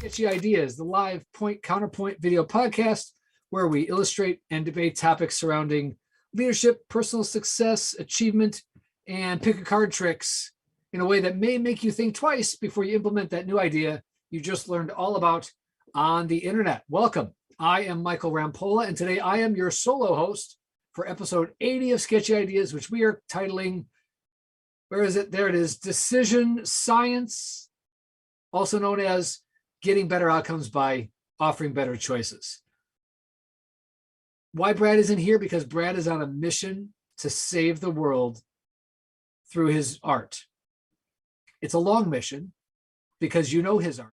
Sketchy Ideas, the live point counterpoint video podcast where we illustrate and debate topics surrounding leadership, personal success, achievement, and pick a card tricks in a way that may make you think twice before you implement that new idea you just learned all about on the internet. Welcome. I am Michael Rampolla, and today I am your solo host for episode 80 of Sketchy Ideas, which we are titling, where is it? There it is, Decision Science, also known as Getting Better Outcomes by Offering Better Choices. Why Brad isn't here? Because Brad is on a mission to save the world through his art. It's a long mission because you know his art.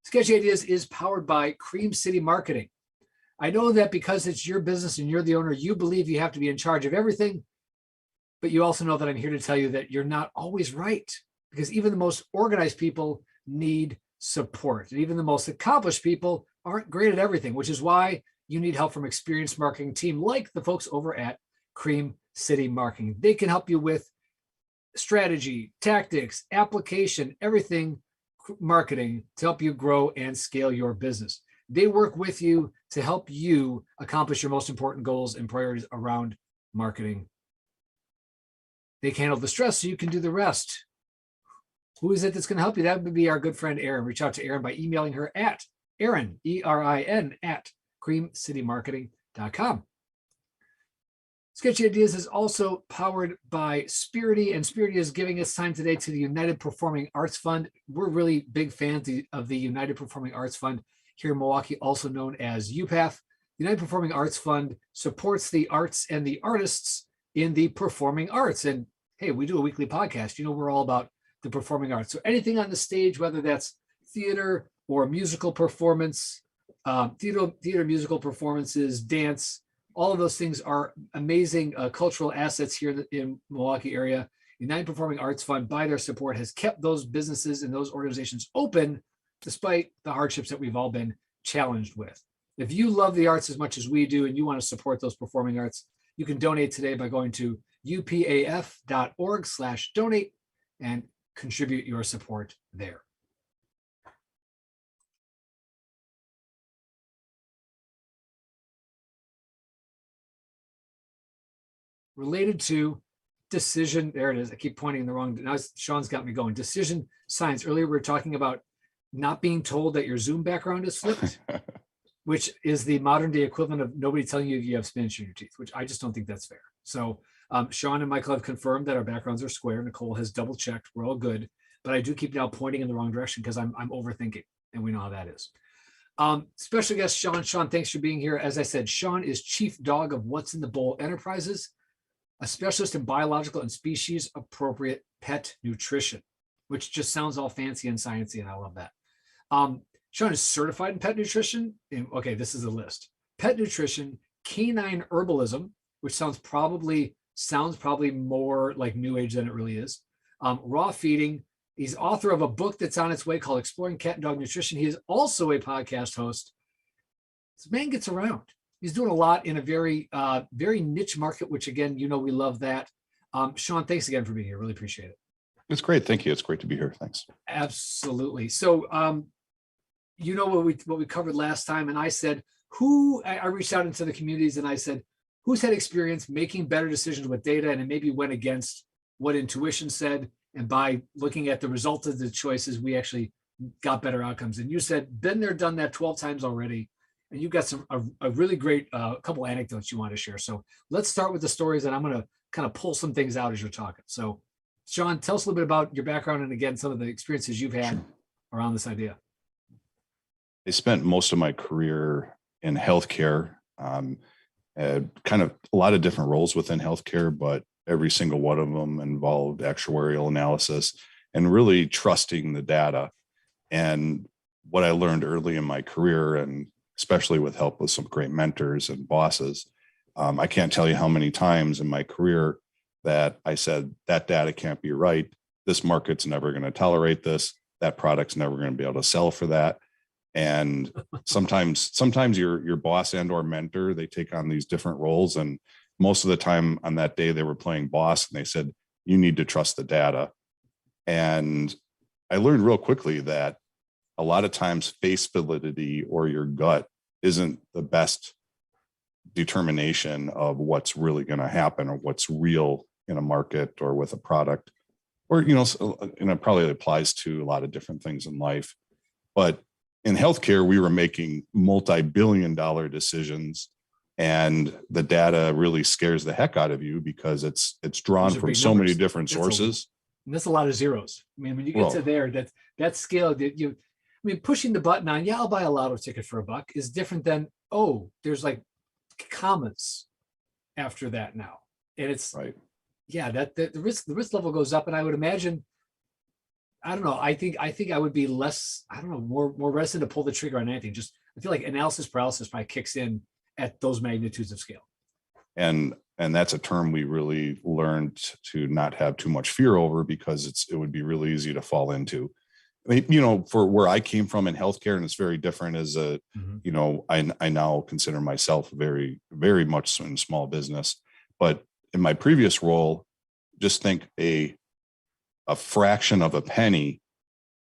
Sketchy Ideas is powered by Cream City Marketing. I know that because it's your business and you're the owner, you believe you have to be in charge of everything, but you also know that I'm here to tell you that you're not always right, because even the most organized people need support, and even the most accomplished people aren't great at everything, which is why you need help from an experienced marketing team like the folks over at Cream City Marketing. They can help you with strategy, tactics, application, everything marketing to help you grow and scale your business. They work with you to help you accomplish your most important goals and priorities around marketing. They can handle the stress so you can do the rest. Who is it that's going to help you? That would be our good friend Erin. Reach out to Erin by emailing her at Erin, E-R-I-N, at creamcitymarketing.com. Sketchy Ideas is also powered by Spirity, and Spirity is giving its time today to the United Performing Arts Fund. We're really big fans of the United Performing Arts Fund here in Milwaukee, also known as UPAF. The United Performing Arts Fund supports the arts and the artists in the performing arts. And hey, we do a weekly podcast. You know, we're all about the performing arts. So anything on the stage, whether that's theater or musical performance, theater musical performances, dance, all of those things are amazing cultural assets here in Milwaukee area. United Performing Arts Fund, by their support, has kept those businesses and those organizations open despite the hardships that we've all been challenged with. If you love the arts as much as we do and you want to support those performing arts, you can donate today by going to upaf.org/donate and contribute your support there. Related to decision, there it is. I keep pointing in the wrong, now Sean's got me going. Decision science. Earlier we were talking about not being told that your Zoom background is flipped, which is the modern day equivalent of nobody telling you you have spinach in your teeth, which I just don't think that's fair. So Sean and Michael have confirmed that our backgrounds are square. Nicole has double checked. We're all good, but I do keep now pointing in the wrong direction because I'm overthinking, and we know how that is. Special guest Sean. Sean, thanks for being here. As I said, Sean is chief dog of What's in the Bowl Enterprises, a specialist in biological and species appropriate pet nutrition, which just sounds all fancy and sciencey, and I love that. Sean is certified in pet nutrition. Okay, this is a list: pet nutrition, canine herbalism, which sounds probably more like new age than it really is. Raw feeding. He's author of a book that's on its way called Exploring Cat and Dog Nutrition. He is also a podcast host. This man gets around. He's doing a lot in a very niche market, which again, you know, we love that. Sean, thanks again for being here. Really appreciate it. It's great. Thank you. It's great to be here. Thanks. Absolutely. So, you know what we covered last time, and I said, I reached out into the communities and I said, who's had experience making better decisions with data, and it maybe went against what intuition said, and by looking at the result of the choices, we actually got better outcomes. And you said, been there, done that 12 times already. And you've got a really great couple anecdotes you want to share. So let's start with the stories, and I'm going to kind of pull some things out as you're talking. So Sean, tell us a little bit about your background and again, some of the experiences you've had around this idea. I spent most of my career in healthcare, kind of a lot of different roles within healthcare, but every single one of them involved actuarial analysis and really trusting the data. And what I learned early in my career, and especially with help with some great mentors and bosses, I can't tell you how many times in my career that I said, that data can't be right. This market's never going to tolerate this. That product's never going to be able to sell for that. And sometimes your boss and or mentor, they take on these different roles. And most of the time on that day, they were playing boss, and they said, you need to trust the data. And I learned real quickly that a lot of times face validity or your gut isn't the best determination of what's really going to happen or what's real in a market or with a product, or, and it probably applies to a lot of different things in life. But in healthcare, we were making multi-billion-dollar decisions, and the data really scares the heck out of you because it's drawn from so many different sources. And that's a lot of zeros. I mean, when you get to there, that scale that pushing the button on, I'll buy a lotto ticket for $1 is different than, there's like commas after that now. And it's right. Yeah, that the risk level goes up. And I would imagine, I don't know, I think I would be less, more reticent to pull the trigger on anything. Just, I feel like analysis paralysis probably kicks in at those magnitudes of scale. And that's a term we really learned to not have too much fear over, because it would be really easy to fall into. I mean, for where I came from in healthcare, and it's very different as a, I now consider myself very, very much in small business. But in my previous role, just think a fraction of a penny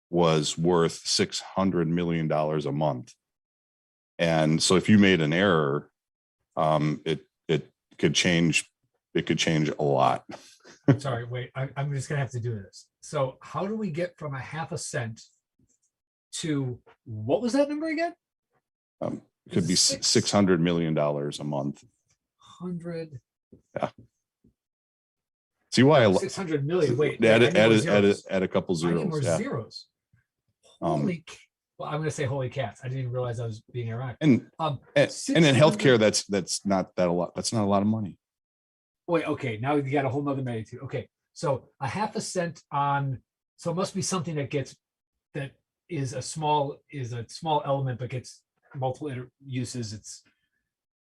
was worth $600 million a month. And so if you made an error, it could change a lot. Sorry, wait, I'm just gonna have to do this. So how do we get from a half a cent to, what was that number again? It could be $600 million a month. 100. Yeah. See why I 600 million. Wait, add a couple zeros. I need more zeros. Holy, well, I'm going to say holy cats. I didn't even realize I was being ironic. And in healthcare, that's not that a lot. That's not a lot of money. Wait, okay. Now you got a whole nother magnitude. Okay, so a half a cent on. So it must be something that is a small element, but gets multiple uses.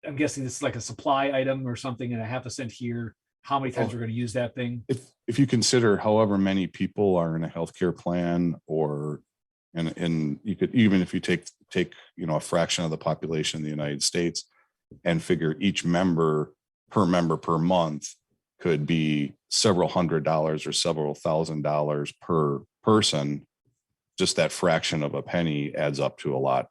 I'm guessing it's like a supply item or something, and a half a cent here. How many times we're going to use that thing? If you consider however many people are in a healthcare plan, and you could, even if you take a fraction of the population in the United States and figure each member per month could be several $100s or several $1,000s per person, just that fraction of a penny adds up to a lot.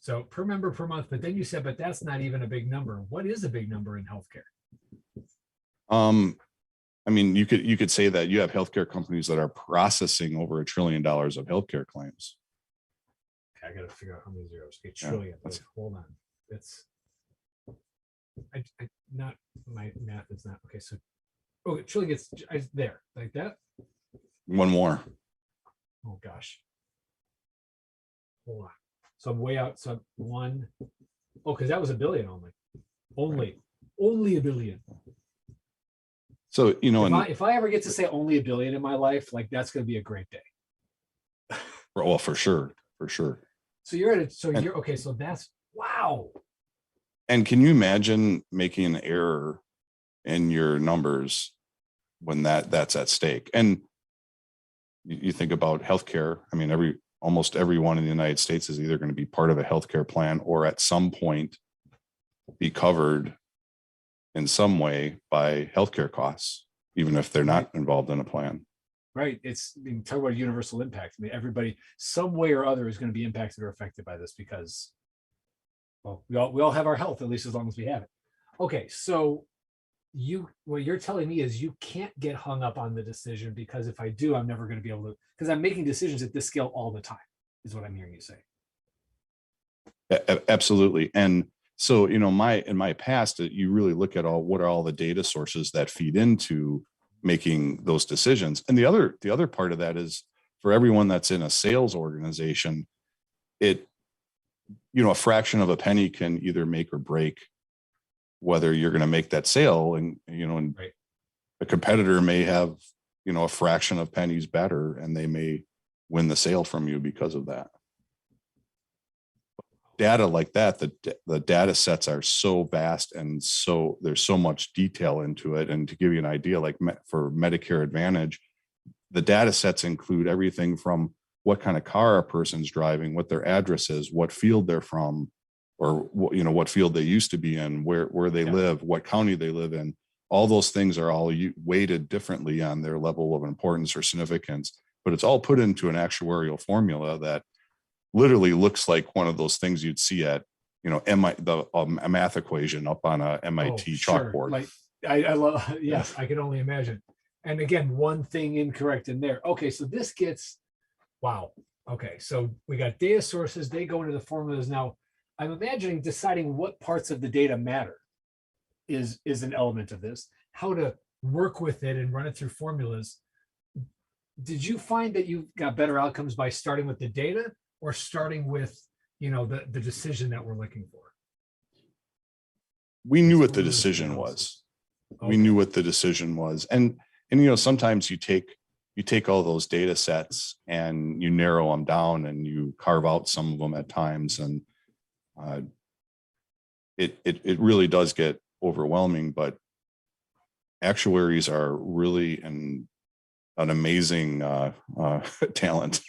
So per member per month, but then you said, but that's not even a big number. What is a big number in healthcare? I mean, you could say that you have healthcare companies that are processing over $1 trillion of healthcare claims. Okay, I got to figure out how many zeros. A trillion. Yeah, hold on. It's not my math is not okay. So, trillion gets there like that. One more. Oh gosh. Hold on. So I'm way out. So one. Oh, because that was a billion only. Only a billion. So, if I ever get to say only a billion in my life, like that's going to be a great day. Well, for sure. So you're at it. So you're okay. So that's wow. And can you imagine making an error in your numbers when that's at stake? And you think about healthcare. I mean, almost everyone in the United States is either going to be part of a healthcare plan or at some point be covered in some way by healthcare costs, even if they're not involved in a plan. Right. Talk about universal impact. I mean, everybody, some way or other, is going to be impacted or affected by this because, well, we all have our health, at least as long as we have it. Okay, so what you're telling me is you can't get hung up on the decision, because if I do, I'm never going to be able to, because I'm making decisions at this scale all the time, is what I'm hearing you say. Absolutely. And so, in my past, you really look at what are all the data sources that feed into making those decisions. And the other part of that is, for everyone that's in a sales organization, a fraction of a penny can either make or break whether you're going to make that sale. And Right. a competitor may have, a fraction of pennies better, and they may win the sale from you because of that. Data like that, the data sets are so vast, and so there's so much detail into it. And to give you an idea, like for Medicare Advantage, the data sets include everything from what kind of car a person's driving, what their address is, what field they're from, or what field they used to be in, where they live, what county they live in. All those things are all weighted differently on their level of importance or significance, but it's all put into an actuarial formula that literally looks like one of those things you'd see at, a math equation up on a MIT chalkboard. Like I love, yes, I can only imagine. And again, one thing incorrect in there. Okay, so this gets, wow. Okay, so we got data sources, they go into the formulas. Now, I'm imagining deciding what parts of the data matter is an element of this, how to work with it and run it through formulas. Did you find that you got better outcomes by starting with the data, or starting with, the decision that we're looking for? We knew what the decision was. We knew what the decision was. And sometimes you take all those data sets and you narrow them down and you carve out some of them at times. And it really does get overwhelming, but actuaries are really an amazing talent.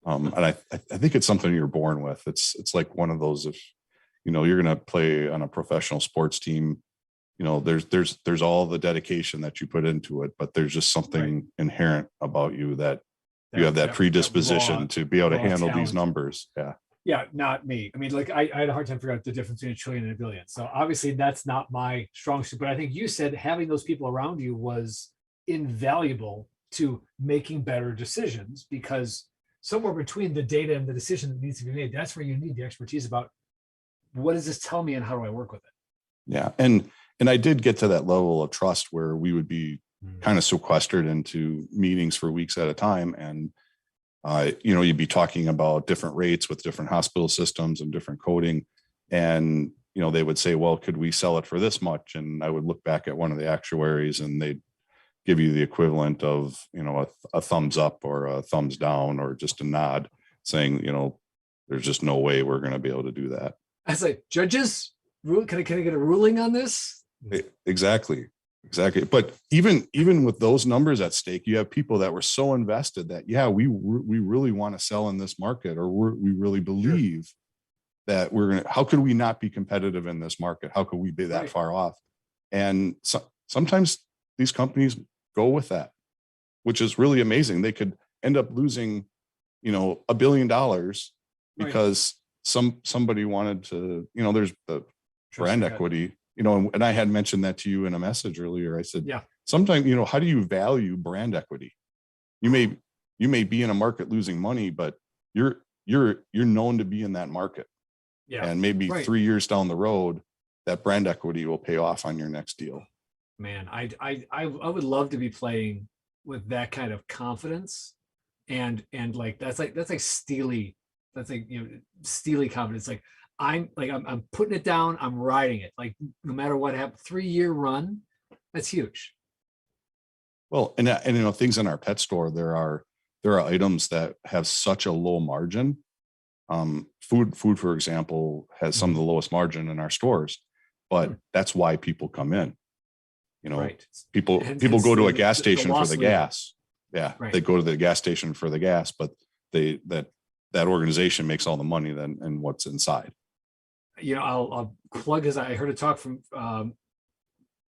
And I think it's something you're born with. It's like one of those, if you're going to play on a professional sports team, there's all the dedication that you put into it, but there's just something inherent about you that you have that predisposition to be able to handle talent. These numbers. Yeah, not me. I mean, like I had a hard time figuring out the difference between a trillion and a billion. So obviously that's not my strong suit, but I think you said having those people around you was invaluable to making better decisions, because somewhere between the data and the decision that needs to be made, that's where you need the expertise about what does this tell me and how do I work with it? Yeah. And I did get to that level of trust where we would be kind of sequestered into meetings for weeks at a time. And, you'd be talking about different rates with different hospital systems and different coding. And, they would say, well, could we sell it for this much? And I would look back at one of the actuaries and they'd give you the equivalent of, a thumbs up or a thumbs down or just a nod saying, there's just no way we're going to be able to do that. I was like, judges, can I get a ruling on this? Exactly. But even with those numbers at stake, you have people that were so invested that, we really want to sell in this market, or we really believe that how could we not be competitive in this market? How could we be that far off? And sometimes these companies go with that, which is really amazing. They could end up losing, $1 billion because somebody wanted to, there's the brand equity, and I had mentioned that to you in a message earlier. I said, sometimes, how do you value brand equity? You may be in a market losing money, but you're known to be in that market. Yeah. And maybe 3 years down the road, that brand equity will pay off on your next deal. Man, I would love to be playing with that kind of confidence, and that's like steely, steely confidence. Like I'm putting it down, I'm riding it. Like no matter what happens, 3-year run, that's huge. Well, and things in our pet store, there are items that have such a low margin. Food, for example, has some of the lowest margin in our stores, but that's why people come in. People go to a gas station for the gas. Yeah, they go to the gas station for the gas, but that organization makes all the money then and what's inside. I'll plug, as I heard a talk from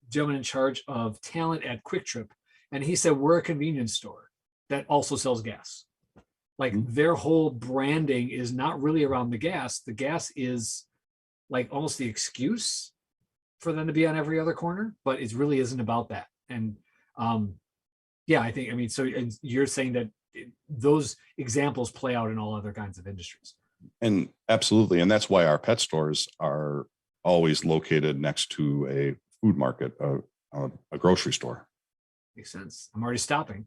gentleman in charge of talent at Quick Trip, and he said we're a convenience store that also sells gas. Like their whole branding is not really around the gas. The gas is like almost the excuse for them to be on every other corner, but it really isn't about that. And yeah, I think, I mean, so and you're saying that those examples play out in all other kinds of industries. And absolutely. And that's why our pet stores are always located next to a food market, a grocery store. Makes sense. I'm already stopping.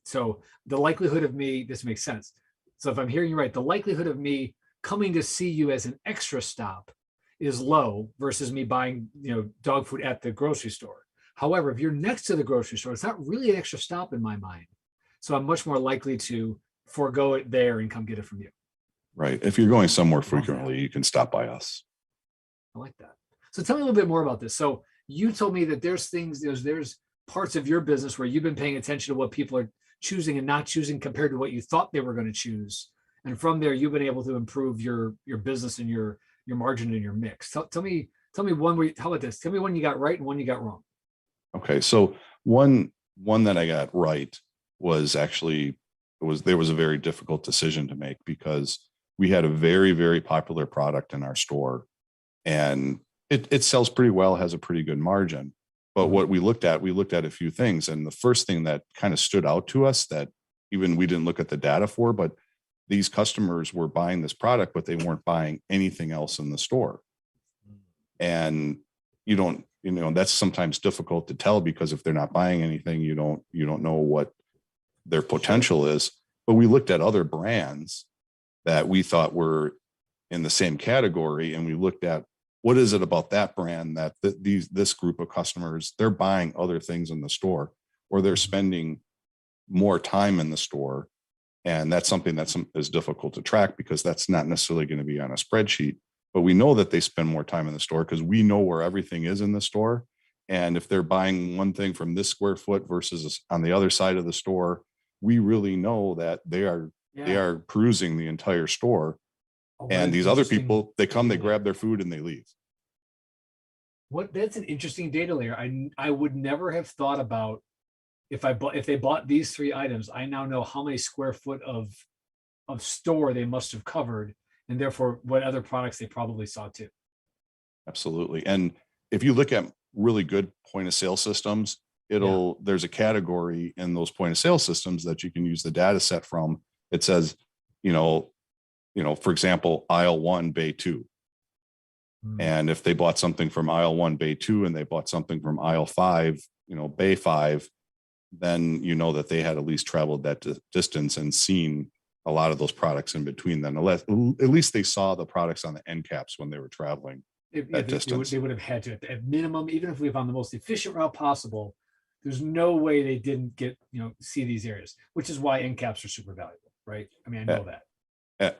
So the likelihood of me, this makes sense. So if I'm hearing you right, the likelihood of me coming to see you as an extra stop is low versus me buying, dog food at the grocery store. However, if you're next to the grocery store, it's not really an extra stop in my mind. So I'm much more likely to forego it there and come get it from you. Right. If you're going somewhere frequently, you can stop by us. I like that. So tell me a little bit more about this. So you told me that there's things, there's parts of your business where you've been paying attention to what people are choosing and not choosing compared to what you thought they were going to choose. And from there, you've been able to improve your business and your margin and your mix. Tell me one how about this? Tell me one you got right and one you got wrong. Okay. So one that I got right was actually, there was a very difficult decision to make because we had a very, very popular product in our store and it sells pretty well, has a pretty good margin. But what we looked at a few things. And the first thing that kind of stood out to us that even we didn't look at the data for, but these customers were buying this product, but they weren't buying anything else in the store. And that's sometimes difficult to tell because if they're not buying anything, you don't know what their potential is. But we looked at other brands that we thought were in the same category. And we looked at what is it about that brand that this group of customers, they're buying other things in the store or they're spending more time in the store. And that's something that is difficult to track because that's not necessarily going to be on a spreadsheet, but we know that they spend more time in the store because we know where everything is in the store. And if they're buying one thing from this square foot versus on the other side of the store, we really know that they are perusing the entire store. And these other people, they come, they grab their food and they leave. That's an interesting data layer. I would never have thought about if they bought these three items. I now know how many square foot of store they must have covered, and therefore what other products they probably saw too. Absolutely. And if you look at really good point of sale systems, there's a category in those point of sale systems that you can use the data set from. It says, for example, aisle 1, bay 2. And if they bought something from aisle 1, bay 2, and they bought something from aisle 5, bay 5, then you know that they had at least traveled that distance and seen a lot of those products in between them. At least they saw the products on the end caps when they were traveling that distance. They would have had to, at minimum, even if we found the most efficient route possible, there's no way they didn't get, see these areas, which is why end caps are super valuable, right? I mean, I know that.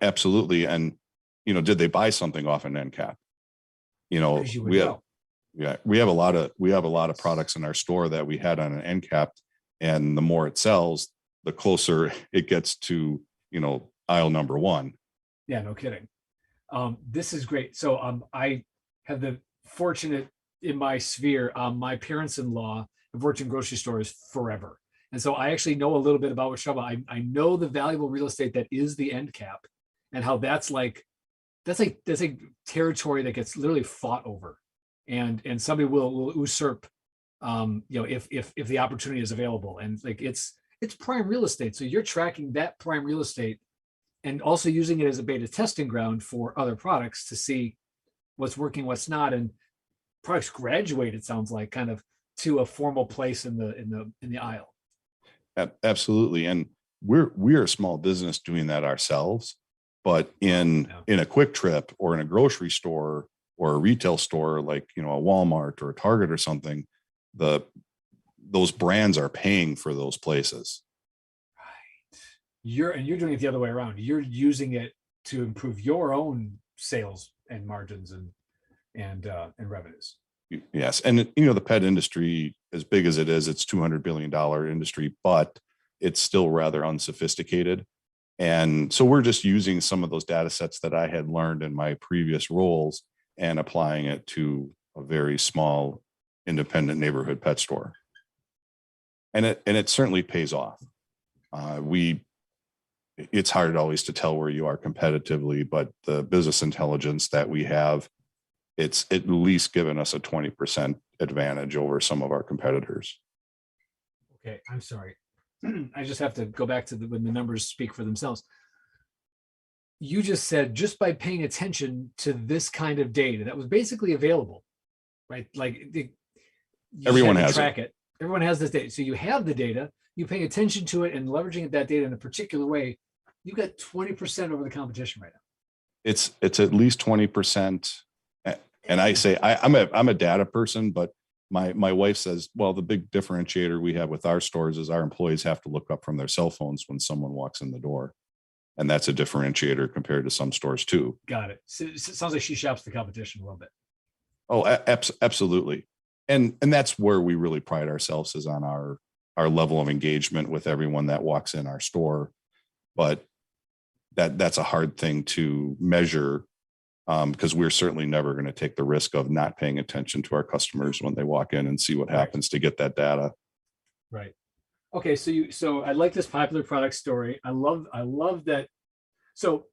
Absolutely. And, did they buy something off an end cap? We have a lot of products in our store that we had on an end cap, and the more it sells, the closer it gets to, aisle number 1. Yeah, no kidding. This is great. So I have the fortunate in my sphere, my parents-in-law have worked in grocery stores forever. And so I actually know a little bit about what you're talking about. I know the valuable real estate that is the end cap and how that's like territory that gets literally fought over. And somebody will usurp, if the opportunity is available. And like it's prime real estate. So you're tracking that prime real estate and also using it as a beta testing ground for other products to see what's working, what's not. And products graduate, it sounds like, kind of to a formal place in the aisle. Absolutely. And we're a small business doing that ourselves, but in a Quick Trip or in a grocery store or a retail store, like, a Walmart or a Target or something, those brands are paying for those places. Right. You're doing it the other way around. You're using it to improve your own sales and margins and revenues. Yes. And the pet industry, as big as it is, it's $200 billion industry, but it's still rather unsophisticated. And so we're just using some of those data sets that I had learned in my previous roles and applying it to a very small independent neighborhood pet store. And it certainly pays off. It's hard always to tell where you are competitively, but the business intelligence that we have it's at least given us a 20% advantage over some of our competitors. Okay, I'm sorry. I just have to go back to when the numbers speak for themselves. You just said just by paying attention to this kind of data that was basically available, right? Like Everyone has track it. Everyone has this data. So you have the data, you pay attention to it and leveraging that data in a particular way, you got 20% over the competition right now. It's at least 20%. And I say, I'm a data person, but my wife says, well, the big differentiator we have with our stores is our employees have to look up from their cell phones when someone walks in the door. And that's a differentiator compared to some stores too. Got it. So it sounds like she shops the competition a little bit. Oh, absolutely. And that's where we really pride ourselves, is on our level of engagement with everyone that walks in our store. But that's a hard thing to measure, because we're certainly never going to take the risk of not paying attention to our customers when they walk in and see what happens to get that data. Right. Okay. So I like this popular product story. I love that. So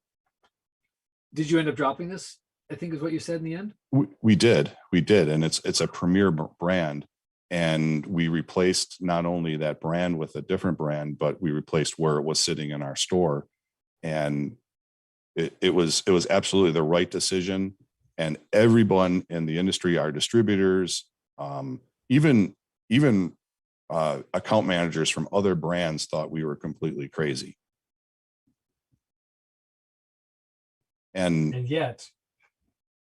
did you end up dropping this? I think is what you said in the end. We did. And it's a premier brand. And we replaced not only that brand with a different brand, but we replaced where it was sitting in our store. And it was absolutely the right decision. And everyone in the industry, our distributors, even account managers from other brands thought we were completely crazy. And yet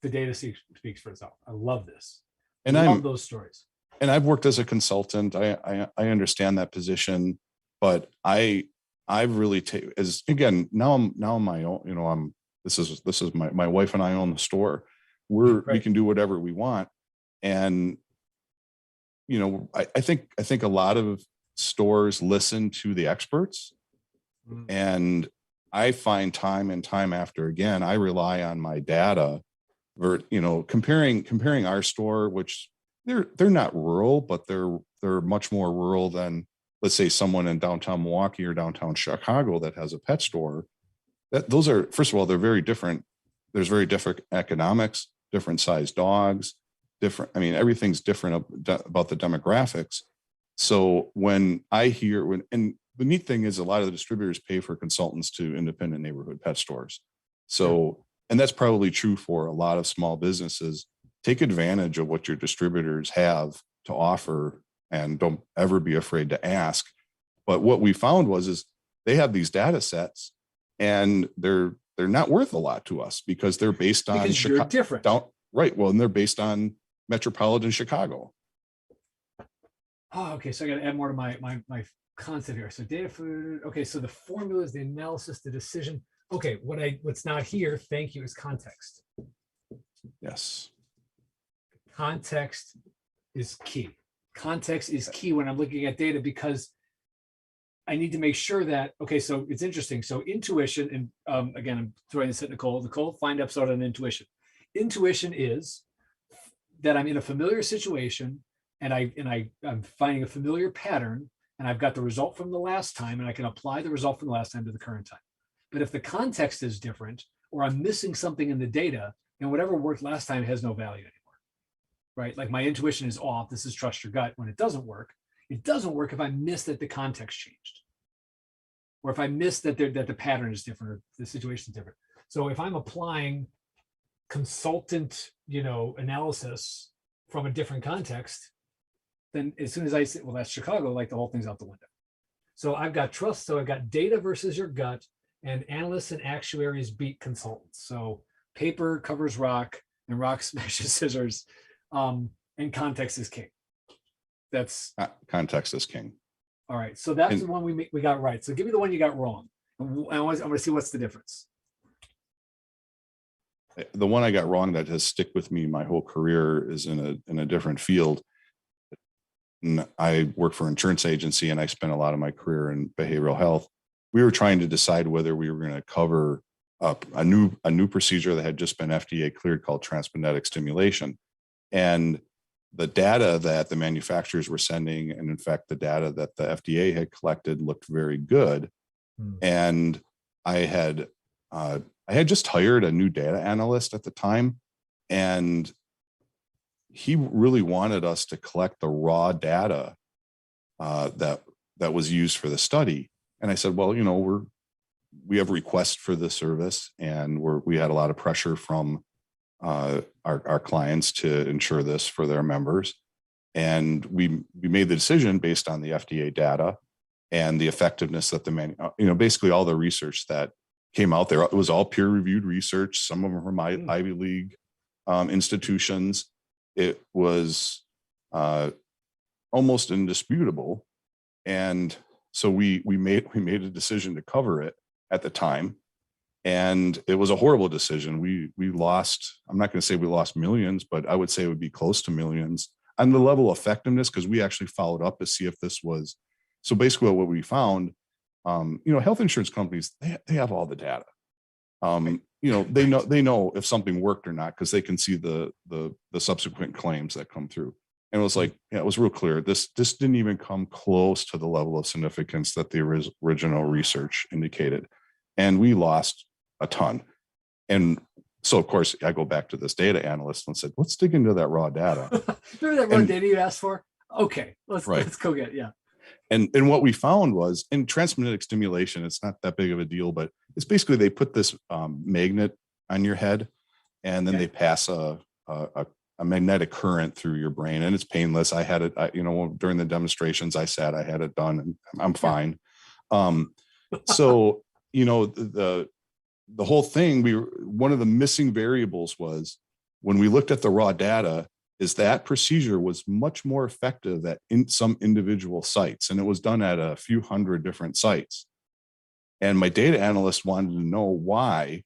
the data speaks for itself. I love this. And I love those stories. And I've worked as a consultant. I understand that position, but I've really as again, now I'm my own, this is my wife and I own the store. We can do whatever we want. And, I think a lot of stores listen to the experts, and I find time and time after again, I rely on my data comparing our store, which they're not rural, but they're much more rural than, let's say, someone in downtown Milwaukee or downtown Chicago that has a pet store. Those are, first of all, they're very different. There's very different economics, different size dogs, everything's different about the demographics. So when I hear and the neat thing is a lot of the distributors pay for consultants to independent neighborhood pet stores. So, and that's probably true for a lot of small businesses. Take advantage of what your distributors have to offer, and don't ever be afraid to ask. But what we found is they have these data sets, and they're not worth a lot to us because they're based on Chicago. You're different. Right. Well, and they're based on metropolitan Chicago. Oh, okay. So I got to add more to my concept here. So data food. Okay. So the formulas, the analysis, the decision. Okay. What's not here, thank you, is context. Yes. Context is key. Context is key when I'm looking at data, because I need to make sure that, okay, so it's interesting. So intuition, and again, I'm throwing this at Nicole. Nicole, find episode on intuition. Intuition is that I'm in a familiar situation, and I'm finding a familiar pattern, and I've got the result from the last time, and I can apply the result from the last time to the current time. But if the context is different, or I'm missing something in the data, and whatever worked last time has no value anymore, right? Like my intuition is off. This is trust your gut. When it doesn't work if I miss that the context changed, or if I miss that the pattern is different, or the situation is different. So if I'm applying consultant, analysis from a different context, then as soon as I say, well, that's Chicago, like the whole thing's out the window. So I've got trust. So I've got data versus your gut, and analysts and actuaries beat consultants. So paper covers rock, and rock smashes scissors, and context is king. That's context is king. All right. So that's the one we got right. So give me the one you got wrong. I want to see what's the difference. The one I got wrong that has stuck with me my whole career is in a different field. And I work for an insurance agency, and I spent a lot of my career in behavioral health. We were trying to decide whether we were going to cover up a new procedure that had just been FDA cleared called transmagnetic stimulation. And the data that the manufacturers were sending, and in fact, the data that the FDA had collected, looked very good. And I had just hired a new data analyst at the time, And he really wanted us to collect the raw data that was used for the study. And I said, well, we have requests for this service, and we had a lot of pressure from our clients to ensure this for their members. And we made the decision based on the FDA data and the effectiveness that basically all the research that came out there. It was all peer-reviewed research. Some of them from Ivy League institutions. It was almost indisputable. And so we made a decision to cover it at the time. And it was a horrible decision. We lost, I'm not going to say we lost millions, but I would say it would be close to millions on the level of effectiveness, because we actually followed up to see if this was. So basically what we found, health insurance companies, they have all the data. They know if something worked or not, because they can see the subsequent claims that come through. And it was like, yeah, it was real clear. This didn't even come close to the level of significance that the original research indicated. And we lost a ton. And so, of course, I go back to this data analyst and said, let's dig into that raw data. Remember that raw data you asked for? Okay, let's go get it. Yeah. And what we found was, in transmagnetic stimulation, it's not that big of a deal, but it's basically they put this magnet on your head, and then they pass a magnetic current through your brain, and it's painless. I had it, during the demonstrations I had it done, and I'm fine. So, the whole thing, one of the missing variables was, when we looked at the raw data, is that procedure was much more effective at some individual sites, and it was done at a few hundred different sites. And my data analyst wanted to know why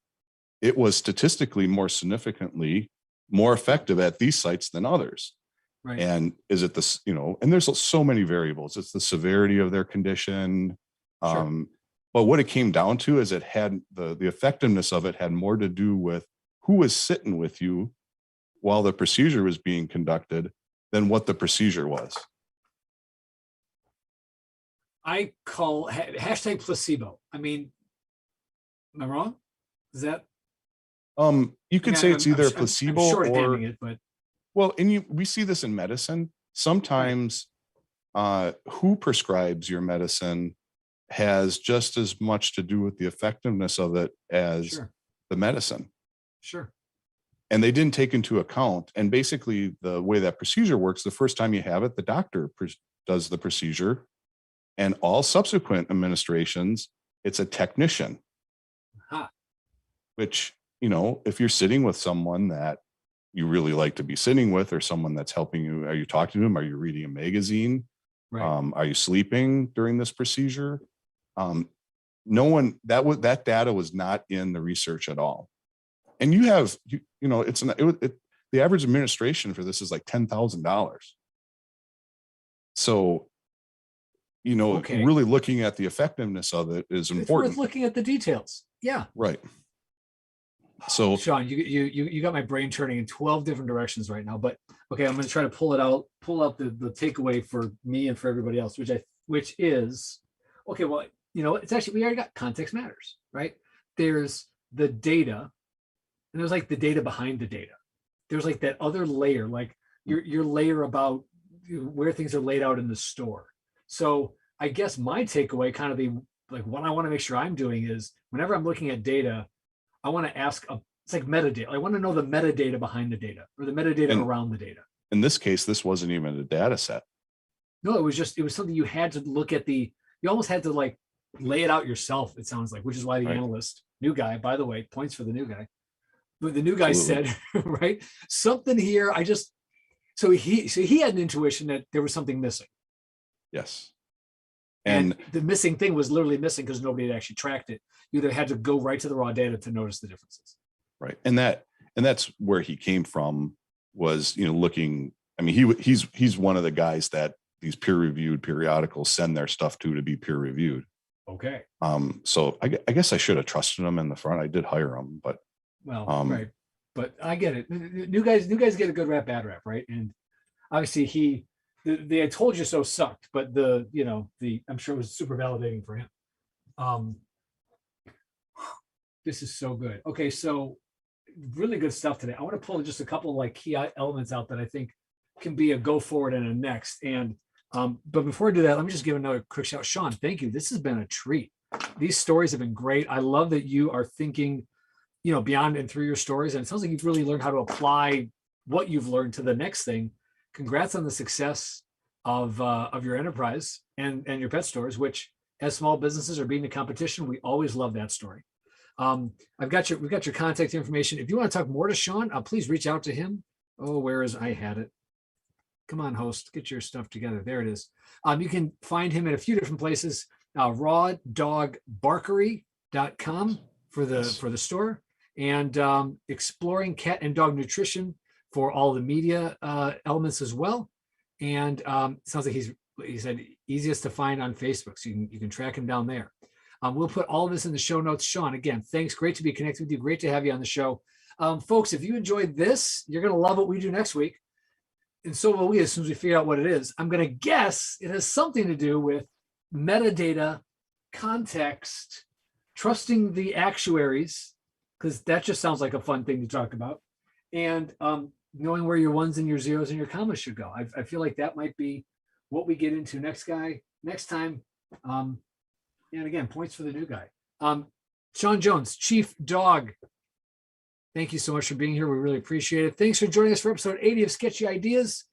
it was statistically more significantly more effective at these sites than others. Right. And is it this, and there's so many variables. It's the severity of their condition. Sure. But what it came down to is it had the effectiveness of it had more to do with who was sitting with you while the procedure was being conducted than what the procedure was. I call hashtag placebo. I mean, am I wrong? Is that? You could say it's either a placebo or it, but well, and we see this in medicine. Sometimes who prescribes your medicine has just as much to do with the effectiveness of it as the medicine. Sure. And they didn't take into account. And basically the way that procedure works, the first time you have it, the doctor does the procedure, and all subsequent administrations, it's a technician. Which, if you're sitting with someone that you really like to be sitting with, or someone that's helping you, are you talking to them? Are you reading a magazine? Right. Are you sleeping during this procedure? No one, that data was not in the research at all. And you have, the average administration for this is like $10,000. So, really looking at the effectiveness of it is important. It's worth looking at the details. Yeah. Right. So Sean, you got my brain turning in 12 different directions right now, but okay, I'm going to try to pull out the takeaway for me and for everybody else, which is, okay, well, it's actually, we already got context matters, right? There's the data, and there's like the data behind the data. There's like that other layer, like your layer about where things are laid out in the store. So I guess my takeaway, kind of what I want to make sure I'm doing is, whenever I'm looking at data, I want to ask, it's like metadata. I want to know the metadata behind the data, or the metadata around the data. In this case, this wasn't even a data set. No, it was something you had to look at you almost had to like lay it out yourself, it sounds like, which is why the analyst, new guy, by the way, points for the new guy. But the new guy said, right, something here, so he had an intuition that there was something missing. Yes. And the missing thing was literally missing because nobody had actually tracked it. You either had to go right to the raw data to notice the differences. Right. And that's where he came from, was, looking, I mean, he's one of the guys that these peer-reviewed periodicals send their stuff to be peer-reviewed. Okay. So I guess I should have trusted him in the front. I did hire him, but right. But I get it. New guys get a good rap, bad rap, right? And obviously the I told you so sucked, but I'm sure it was super validating for him. This is so good. Okay, so really good stuff today. I want to pull just a couple of like key elements out that I think can be a go forward and a next. And but before I do that, let me just give another quick shout. Sean, thank you. This has been a treat. These stories have been great. I love that you are thinking, beyond and through your stories. And it sounds like you've really learned how to apply what you've learned to the next thing. Congrats on the success of your enterprise and your pet stores, which as small businesses are beating the competition, we always love that story. We've got your contact information. If you want to talk more to Sean, please reach out to him. Oh, I had it. Come on, host, get your stuff together. There it is. You can find him at a few different places. Rawdogbarkery.com for the store, and Exploring Cat and Dog Nutrition for all the media elements as well. And sounds like he said easiest to find on Facebook, so you can track him down there. We'll put all of this in the show notes. Sean, again, thanks. Great to be connected with you. Great to have you on the show. Folks, if you enjoyed this, you're going to love what we do next week. And so will we as soon as we figure out what it is. I'm going to guess it has something to do with metadata, context, trusting the actuaries, because that just sounds like a fun thing to talk about, and knowing where your ones and your zeros and your commas should go. I feel like that might be what we get into next time. And again, points for the new guy. Sean Jones, Chief Dog. Thank you so much for being here. We really appreciate it. Thanks for joining us for episode 80 of Sketchy Ideas.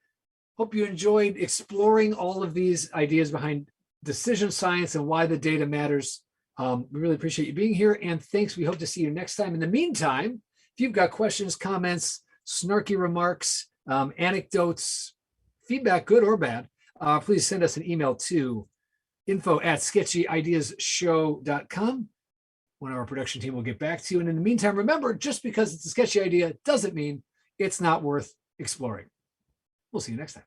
Hope you enjoyed exploring all of these ideas behind decision science and why the data matters. We really appreciate you being here. And thanks. We hope to see you next time. In the meantime, if you've got questions, comments, snarky remarks, anecdotes, feedback, good or bad, please send us an email to info@sketchyideasshow.com. One of our production team will get back to you. And in the meantime, remember, just because it's a sketchy idea doesn't mean it's not worth exploring. We'll see you next time.